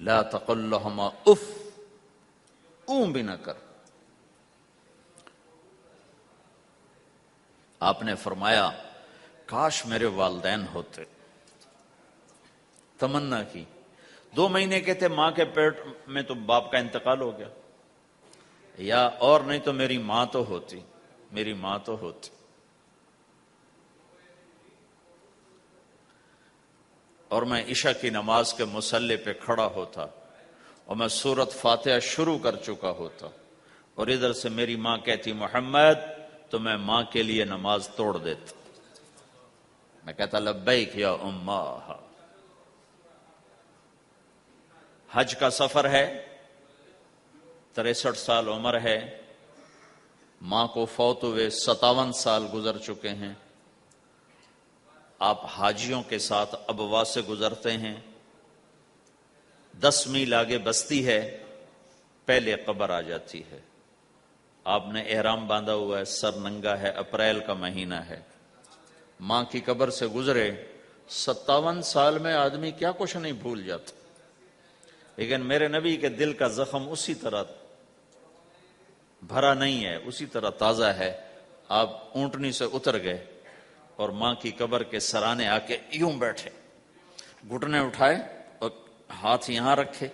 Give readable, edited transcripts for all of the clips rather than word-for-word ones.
لا تقل لهما اف، اون بھی نہ کر۔ آپ نے فرمایا کاش میرے والدین ہوتے، تمنا کی۔ 2 مہینے کے تھے ماں کے پیٹ میں تو باپ کا انتقال ہو گیا، یا اور نہیں تو میری ماں تو ہوتی، میری ماں تو ہوتی۔ اور میں عشاء کی نماز کے مصلی پہ کھڑا ہوتا اور میں سورۃ فاتحہ شروع کر چکا ہوتا، اور ادھر سے میری ماں کہتی محمد، تو میں ماں کے لیے نماز توڑ دیتا، میں کہتا لبیک یا اماں۔ حج کا سفر ہے، 63 سال عمر ہے، ماں کو فوت ہوئے 57 سال گزر چکے ہیں۔ آپ حاجیوں کے ساتھ ابوا سے گزرتے ہیں، 10 میل آگے بستی ہے، پہلے قبر آ جاتی ہے۔ آپ نے احرام باندھا ہوا ہے، سر ننگا ہے، اپریل کا مہینہ ہے، ماں کی قبر سے گزرے 57 سال میں آدمی کیا کچھ نہیں بھول جاتا، لیکن میرے نبی کے دل کا زخم اسی طرح بھرا نہیں ہے، اسی طرح تازہ ہے۔ آپ اونٹنی سے اتر گئے اور ماں کی قبر کے سرانے آ کے یوں بیٹھے، گھٹنے اٹھائے اور ہاتھ یہاں رکھے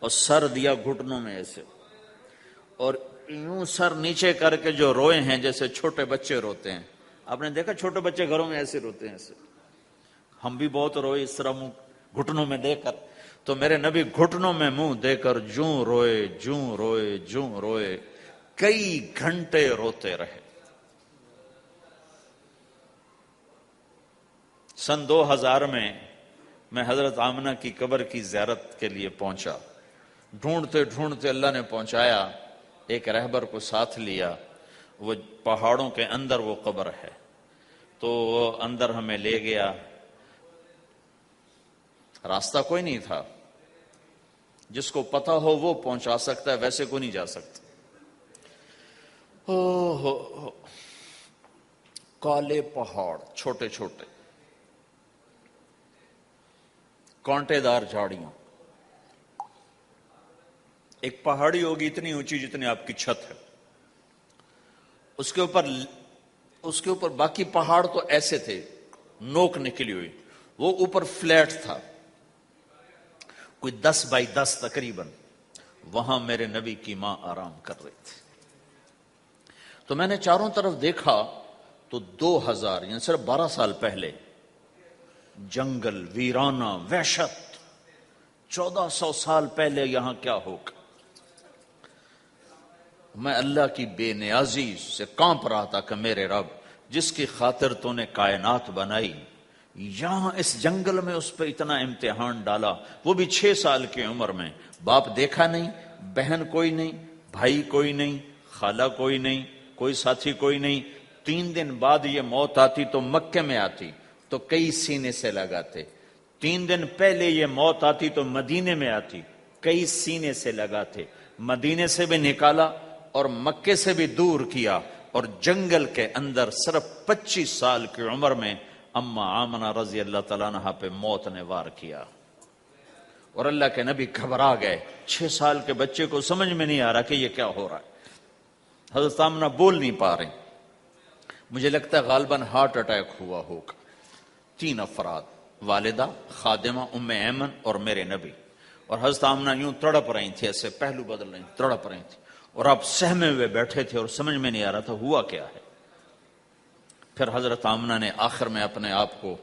اور سر دیا گھٹنوں میں ایسے، اور یوں سر نیچے کر کے جو روئے ہیں جیسے چھوٹے بچے روتے ہیں۔ آپ نے دیکھا چھوٹے بچے گھروں میں ایسے روتے ہیں، ایسے ہم بھی بہت روئے اس طرح منہ گھٹنوں میں دے کر، تو میرے نبی گھٹنوں میں منہ دے کر جوں روئے جوں روئے جوں روئے، کئی گھنٹے روتے رہے۔ سن 2000 میں حضرت آمنہ کی قبر کی زیارت کے لیے پہنچا، ڈھونڈتے ڈھونڈتے اللہ نے پہنچایا، ایک رہبر کو ساتھ لیا، وہ پہاڑوں کے اندر وہ قبر ہے، تو وہ اندر ہمیں لے گیا، راستہ کوئی نہیں تھا، جس کو پتہ ہو وہ پہنچا سکتا ہے، ویسے کوئی نہیں جا سکتا۔ ہو کالے پہاڑ، چھوٹے چھوٹے، کانٹے دار جھاڑیاں، ایک پہاڑی ہوگی اتنی اونچی جتنی آپ کی چھت ہے، اس کے اوپر باقی پہاڑ تو ایسے تھے، نوک نکلی ہوئی، وہ اوپر فلیٹ تھا، کوئی 10 بائی 10 تقریباً۔ وہاں میرے نبی کی ماں آرام کر رہی تھی، تو میں نے چاروں طرف دیکھا تو 2000 یعنی صرف 12 سال پہلے جنگل، ویرانہ، وحشت، 1400 سال پہلے یہاں کیا ہوگا۔ میں اللہ کی بے نیازی سے کانپ رہا تھا کہ میرے رب، جس کی خاطر تو نے کائنات بنائی، یہاں اس جنگل میں اس پہ اتنا امتحان ڈالا، وہ بھی 6 سال کی عمر میں، باپ دیکھا نہیں، بہن کوئی نہیں، بھائی کوئی نہیں، خالہ کوئی نہیں، کوئی ساتھی کوئی نہیں۔ 3 دن بعد یہ موت آتی تو مکے میں آتی تو کئی سینے سے لگاتے، 3 دن پہلے یہ موت آتی تو مدینے میں آتی، کئی سینے سے لگاتے، مدینے سے بھی نکالا اور مکے سے بھی دور کیا، اور جنگل کے اندر صرف 25 سال کی عمر میں اما آمنہ رضی اللہ تعالیٰ عنہ پہ موت نے وار کیا، اور اللہ کے نبی گھبرا گئے۔ 6 سال کے بچے کو سمجھ میں نہیں آ رہا کہ یہ کیا ہو رہا ہے، حضرت آمنہ بول نہیں پا رہے، مجھے لگتا ہے غالباً ہارٹ اٹیک ہوا ہوگا۔ 3 افراد، والدہ، خادمہ ام ایمن اور میرے نبی، اور حضرت آمنہ یوں تڑپ رہی تھی، ایسے پہلو بدل رہی، تڑپ رہی تھی، اور آپ سہمے ہوئے بیٹھے تھے اور سمجھ میں نہیں آ رہا تھا ہوا کیا ہے۔ پھر حضرت آمنہ نے آخر میں اپنے آپ کو،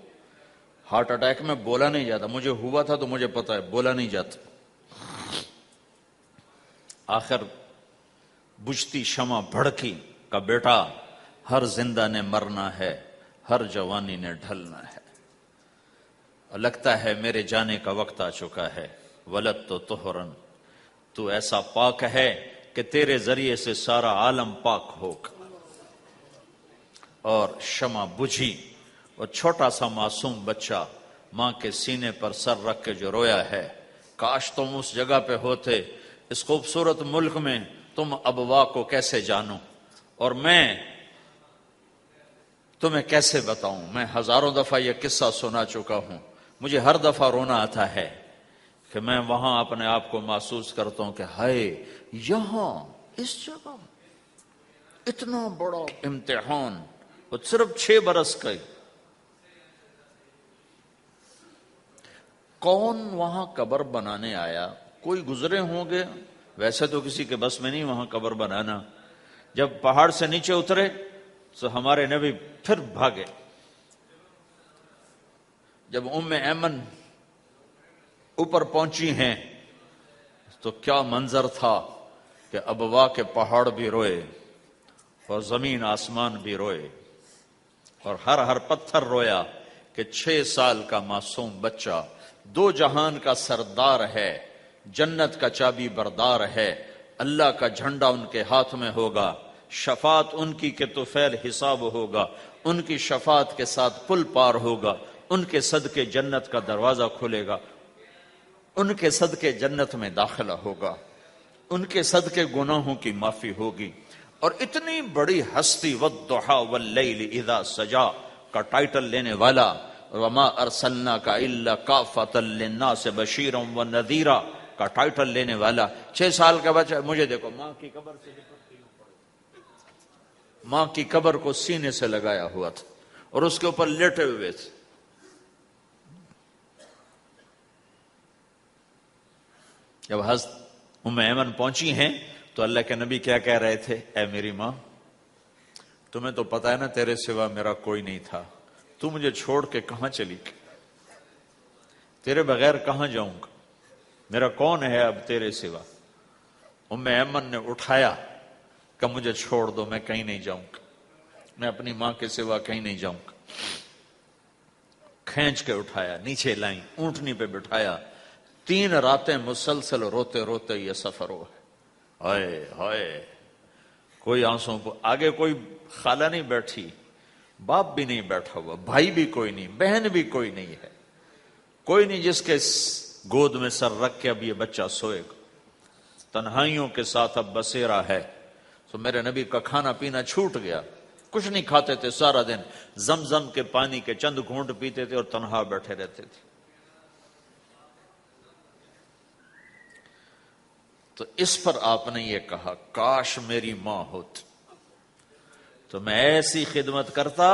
ہارٹ اٹیک میں بولا نہیں جاتا، مجھے ہوا تھا تو مجھے پتا ہے بولا نہیں جاتا، آخر بجھتی شمع بھڑکی کا بیٹا، ہر زندہ نے مرنا ہے، ہر جوانی نے ڈھلنا ہے، اور لگتا ہے میرے جانے کا وقت آ چکا ہے۔ ولد تو طہرن، تو ایسا پاک ہے کہ تیرے ذریعے سے سارا عالم پاک ہوگا۔ اور شمع بجھی اور چھوٹا سا معصوم بچہ ماں کے سینے پر سر رکھ کے جو رویا ہے، کاش تم اس جگہ پہ ہوتے، اس خوبصورت ملک میں، تم ابوا کو کیسے جانو، اور میں تمہیں کیسے بتاؤں۔ میں ہزاروں دفعہ یہ قصہ سنا چکا ہوں، مجھے ہر دفعہ رونا آتا ہے کہ میں وہاں اپنے آپ کو محسوس کرتا ہوں کہ ہائے یہاں اس جگہ اتنا بڑا امتحان، وہ صرف 6 برس کا ہی، کون وہاں قبر بنانے آیا؟ کوئی گزرے ہوں گے، ویسے تو کسی کے بس میں نہیں وہاں قبر بنانا۔ جب پہاڑ سے نیچے اترے تو ہمارے نبی پھر بھاگے۔ جب ام ایمن اوپر پہنچی ہیں تو کیا منظر تھا کہ ابوا کے پہاڑ بھی روئے اور زمین آسمان بھی روئے اور ہر پتھر رویا کہ 6 سال کا معصوم بچہ 2 جہان کا سردار ہے، جنت کا چابی بردار ہے، اللہ کا جھنڈا ان کے ہاتھ میں ہوگا، شفاعت ان کی کہ طفیل حساب ہوگا، ان کی شفاعت کے ساتھ پل پار ہوگا، ان کے صدقے جنت کا دروازہ کھلے گا، ان کے صدقے جنت میں داخلہ ہوگا، ان کے صدقے گناہوں کی معافی ہوگی۔ اور اتنی بڑی ہستی والضحی واللیل اذا سجا کا ٹائٹل لینے والا، وما ارسلناک الا کافۃ للناس بشیرا ونذیرا کا ٹائٹل لینے والا 6 سال کا بچہ۔ مجھے دیکھو، ماں کی قبر سے ماں کی قبر کو سینے سے لگایا ہوا تھا اور اس کے اوپر لیٹے ہوئے تھے۔ جب حضرت ام ایمن پہنچی ہیں تو اللہ کے نبی کیا کہہ رہے تھے؟ اے میری ماں، تمہیں تو پتا ہے نا تیرے سوا میرا کوئی نہیں تھا، تو مجھے چھوڑ کے کہاں چلی گئی؟ تیرے بغیر کہاں جاؤں گا؟ میرا کون ہے اب تیرے سوا؟ ام ایمن نے اٹھایا کہ مجھے چھوڑ دو، میں کہیں نہیں جاؤں گا، میں اپنی ماں کے سوا کہیں نہیں جاؤں گا۔ کھینچ کے اٹھایا، نیچے لائیں، اونٹنی پہ بٹھایا، 3 راتیں مسلسل روتے روتے یہ سفر ہوا ہے۔ ہائے ہائے، کوئی آنسوں کو آگے، کوئی خالہ نہیں بیٹھی، باپ بھی نہیں بیٹھا ہوا، بھائی بھی کوئی نہیں، بہن بھی کوئی نہیں ہے، کوئی نہیں جس کے گود میں سر رکھ کے اب یہ بچہ سوئے گا۔ تنہائیوں کے ساتھ اب بسیرا ہے۔ تو میرے نبی کا کھانا پینا چھوٹ گیا، کچھ نہیں کھاتے تھے سارا دن، زمزم کے پانی کے چند گھونٹ پیتے تھے اور تنہا بیٹھے رہتے تھے۔ تو اس پر آپ نے یہ کہا، کاش میری ماں ہوتی تو میں ایسی خدمت کرتا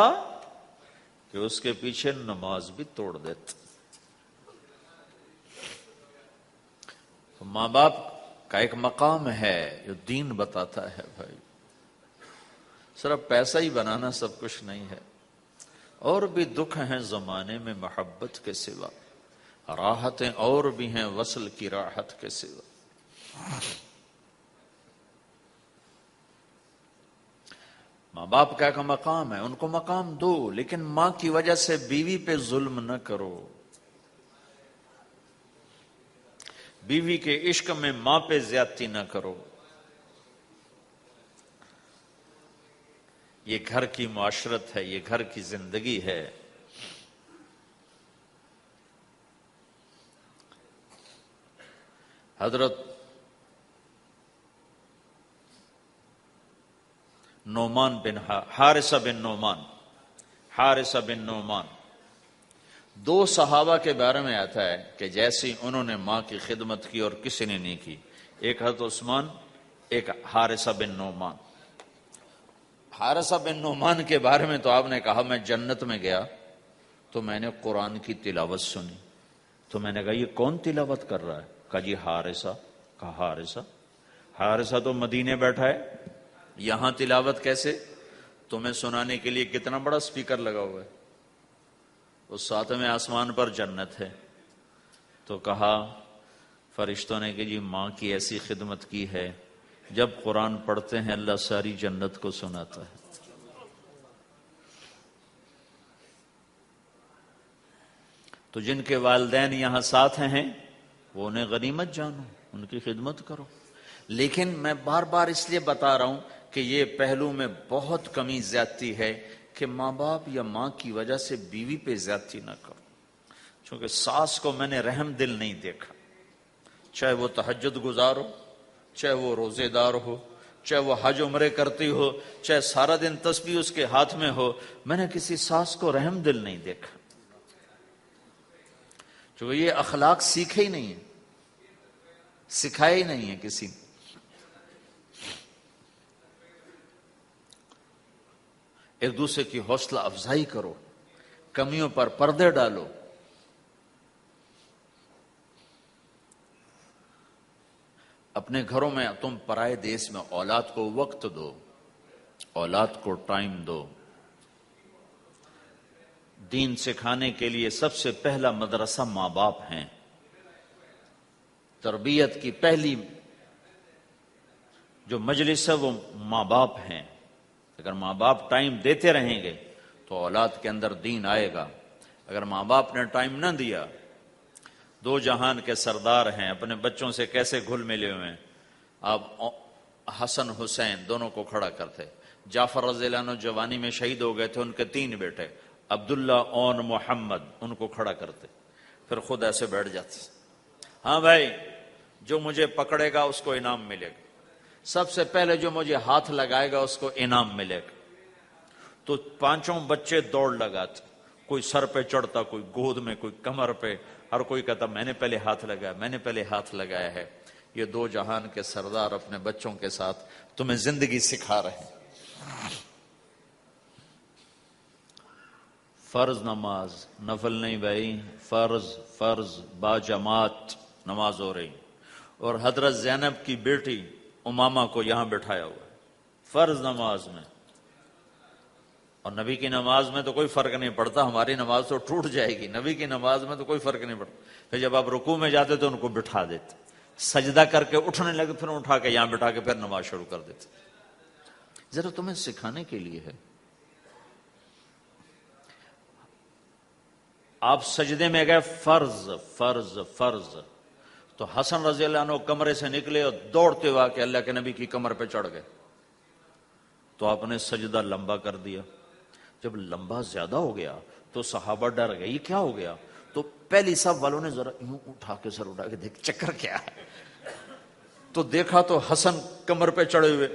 کہ اس کے پیچھے نماز بھی توڑ دیتا۔ تو ماں باپ کا ایک مقام ہے جو دین بتاتا ہے بھائی، صرف پیسہ ہی بنانا سب کچھ نہیں ہے، اور بھی دکھ ہیں زمانے میں محبت کے سوا، راحتیں اور بھی ہیں وصل کی راحت کے سوا۔ ماں باپ کا ایک مقام ہے، ان کو مقام دو، لیکن ماں کی وجہ سے بیوی پہ ظلم نہ کرو، بیوی کے عشق میں ماں پہ زیادتی نہ کرو۔ یہ گھر کی معاشرت ہے، یہ گھر کی زندگی ہے۔ حضرت نعمان بن حارثہ بن نعمان 2 صحابہ کے بارے میں آتا ہے کہ جیسی انہوں نے ماں کی خدمت کی اور کسی نے نہیں کی، ایک حضرت عثمان، ایک حارثہ بن نعمان۔ حارثہ بن نعمان کے بارے میں تو آپ نے کہا میں جنت میں گیا تو میں نے قرآن کی تلاوت سنی، تو میں نے کہا یہ کون تلاوت کر رہا ہے؟ کہا جی حارثہ۔ کہا حارثہ تو مدینے بیٹھا ہے، یہاں تلاوت کیسے؟ تمہیں سنانے کے لیے کتنا بڑا سپیکر لگا ہوا ہے، اس 7ویں آسمان پر جنت ہے۔ تو کہا فرشتوں نے کہ جی ماں کی ایسی خدمت کی ہے، جب قرآن پڑھتے ہیں اللہ ساری جنت کو سناتا ہے۔ تو جن کے والدین یہاں ساتھ ہیں وہ انہیں غنیمت جانو، ان کی خدمت کرو۔ لیکن میں بار بار اس لیے بتا رہا ہوں کہ یہ پہلو میں بہت کمی زیادتی ہے کہ ماں باپ یا ماں کی وجہ سے بیوی پہ زیادتی نہ کرو، چونکہ ساس کو میں نے رحم دل نہیں دیکھا، چاہے وہ تہجد گزار ہو، چاہے وہ روزے دار ہو، چاہے وہ حج عمرے کرتی ہو، چاہے سارا دن تسبیح اس کے ہاتھ میں ہو، میں نے کسی ساس کو رحم دل نہیں دیکھا، چونکہ یہ اخلاق سیکھے ہی نہیں ہے۔ سکھایا ہی نہیں ہے کسی نے۔ ایک دوسرے کی حوصلہ افزائی کرو، کمیوں پر پردے ڈالو۔ اپنے گھروں میں تم پرائے دیس میں اولاد کو وقت دو، اولاد کو ٹائم دو۔ دین سکھانے کے لیے سب سے پہلا مدرسہ ماں باپ ہیں۔ تربیت کی پہلی جو مجلس ہے وہ ماں باپ ہیں۔ اگر ماں باپ ٹائم دیتے رہیں گے تو اولاد کے اندر دین آئے گا۔ اگر ماں باپ نے ٹائم نہ دیا، دو جہان کے سردار ہیں، اپنے بچوں سے کیسے گھل ملے ہوئے ہیں۔ آپ حسن حسین دونوں کو کھڑا کرتے۔ جعفر رضی اللہ عنہ جوانی میں شہید ہو گئے تھے، ان کے 3 بیٹے عبداللہ اور محمد، ان کو کھڑا کرتے، پھر خود ایسے بیٹھ جاتے، ہاں بھائی جو مجھے پکڑے گا اس کو انعام ملے گا، سب سے پہلے جو مجھے ہاتھ لگائے گا اس کو انعام ملے گا۔ تو 5 بچے دوڑ لگاتے، کوئی سر پہ چڑھتا، کوئی گود میں، کوئی کمر پہ، ہر کوئی کہتا میں نے پہلے ہاتھ لگایا، میں نے پہلے ہاتھ لگایا ہے۔ یہ 2 جہان کے سردار اپنے بچوں کے ساتھ تمہیں زندگی سکھا رہے ہیں۔ فرض نماز، نفل نہیں بھائی، فرض با جماعت نماز ہو رہی، اور حضرت زینب کی بیٹی امامہ کو یہاں بٹھایا ہوا ہے فرض نماز میں۔ اور نبی کی نماز میں تو کوئی فرق نہیں پڑتا، ہماری نماز تو ٹوٹ جائے گی، نبی کی نماز میں تو کوئی فرق نہیں پڑتا۔ پھر جب آپ رکوع میں جاتے تو ان کو بٹھا دیتے، سجدہ کر کے اٹھنے لگے پھر اٹھا کے یہاں بٹھا کے پھر نماز شروع کر دیتے۔ ذرا تمہیں سکھانے کے لیے ہے۔ آپ سجدے میں گئے، فرض فرض فرض، تو حسن رضی اللہ عنہ کمرے سے نکلے اور دوڑتے ہوا کہ اللہ کے نبی کی کمر پہ چڑھ گئے، تو آپ نے سجدہ لمبا کر دیا۔ جب لمبا زیادہ ہو گیا تو صحابہ ڈر گئے، یہ کیا ہو گیا؟ تو پہلی صف والوں نے ذرا یوں اٹھا کے سر اٹھا کے دیکھ چکر کیا ہے، تو دیکھا تو حسن کمر پہ چڑھے ہوئے۔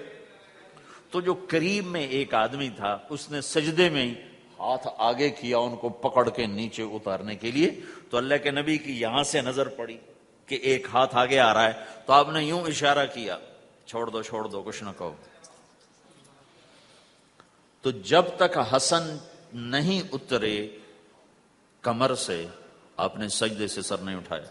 تو جو قریب میں ایک آدمی تھا اس نے سجدے میں ہی ہاتھ آگے کیا ان کو پکڑ کے نیچے اتارنے کے لیے، تو اللہ کے نبی کی یہاں سے نظر پڑی کہ ایک ہاتھ آگے آ رہا ہے، تو آپ نے یوں اشارہ کیا، چھوڑ دو کچھ نہ کہو۔ تو جب تک حسن نہیں اترے کمر سے آپ نے سجدے سے سر نہیں اٹھایا۔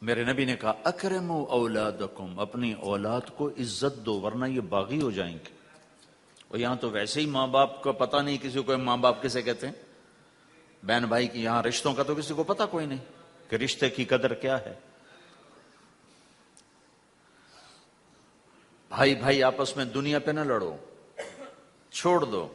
میرے نبی نے کہا اکرموا اولادکم، اپنی اولاد کو عزت دو ورنہ یہ باغی ہو جائیں گے۔ اور یہاں تو ویسے ہی ماں باپ کا پتہ نہیں کسی کو ماں باپ کسے کہتے ہیں، بہن بھائی کی یہاں رشتوں کا تو کسی کو پتہ کوئی نہیں کہ رشتے کی قدر کیا ہے۔ بھائی آپس میں دنیا پہ نہ لڑو، چھوڑ دو،